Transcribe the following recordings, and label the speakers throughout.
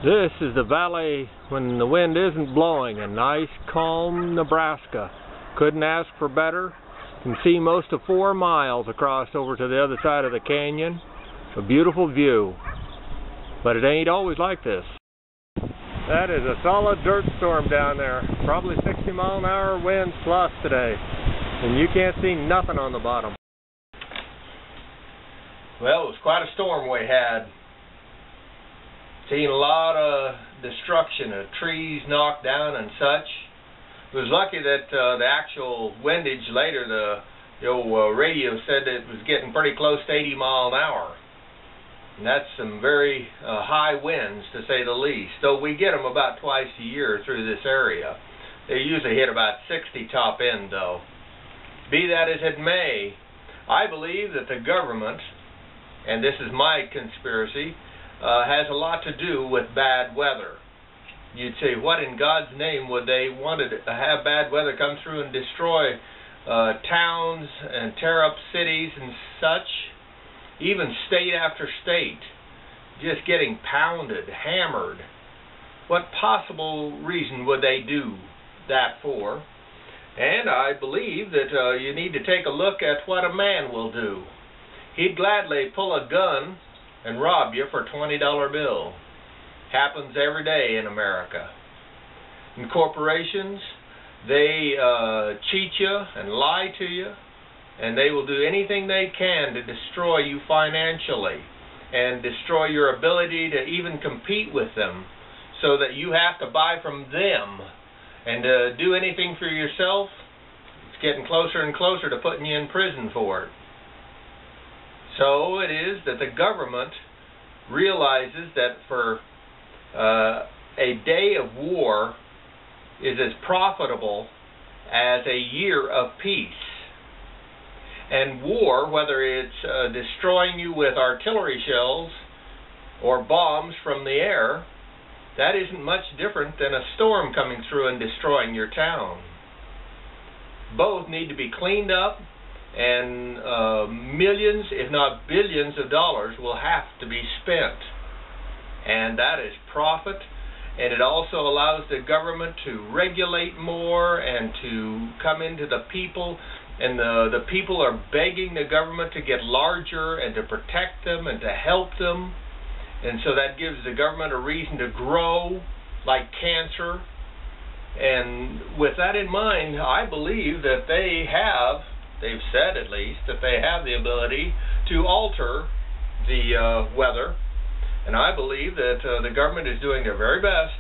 Speaker 1: This is the valley when the wind isn't blowing, a nice calm Nebraska. Couldn't ask for better. You can see most of 4 miles across over to the other side of the canyon. A beautiful view. But it ain't always like this. That is a solid dirt storm down there. Probably 60-mile-an-hour winds plus today. And you can't see nothing on the bottom. Well, it was quite a storm we had. Seen a lot of destruction of trees knocked down and such. It was lucky that the actual windage later, the old radio said that it was getting pretty close to 80 miles an hour. And that's some very high winds, to say the least. Though we get them about twice a year through this area. They usually hit about 60 top end, though. Be that as it may, I believe that the government, and this is my conspiracy, has a lot to do with bad weather. You'd say, what in God's name would they want to have bad weather come through and destroy towns and tear up cities and such? Even state after state, just getting pounded, hammered. What possible reason would they do that for? And I believe that you need to take a look at what a man will do. He'd gladly pull a gun and rob you for a $20 bill. Happens every day in America. And corporations, they cheat you and lie to you, and they will do anything they can to destroy you financially and destroy your ability to even compete with them, so that you have to buy from them. And to do anything for yourself, it's getting closer and closer to putting you in prison for it. So it is that the government realizes that for a day of war is as profitable as a year of peace. And war, whether it's destroying you with artillery shells or bombs from the air, that isn't much different than a storm coming through and destroying your town. Both need to be cleaned up, and millions, if not billions of dollars will have to be spent. And that is profit, and it also allows the government to regulate more and to come into the people, and the people are begging the government to get larger and to protect them and to help them. And so that gives the government a reason to grow like cancer. And with that in mind, I believe that they've said at least, that they have the ability to alter the weather. And I believe that the government is doing their very best,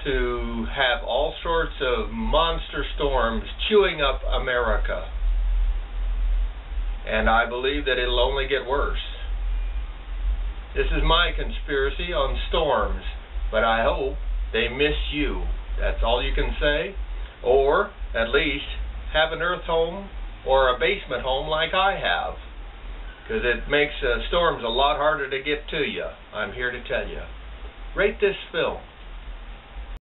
Speaker 1: to have all sorts of monster storms chewing up America. And I believe that it'll only get worse. This is my conspiracy on storms, but I hope they miss you. That's all you can say. Or at least have an earth home or a basement home like I have, because it makes storms a lot harder to get to you. I'm here to tell you. Rate this film.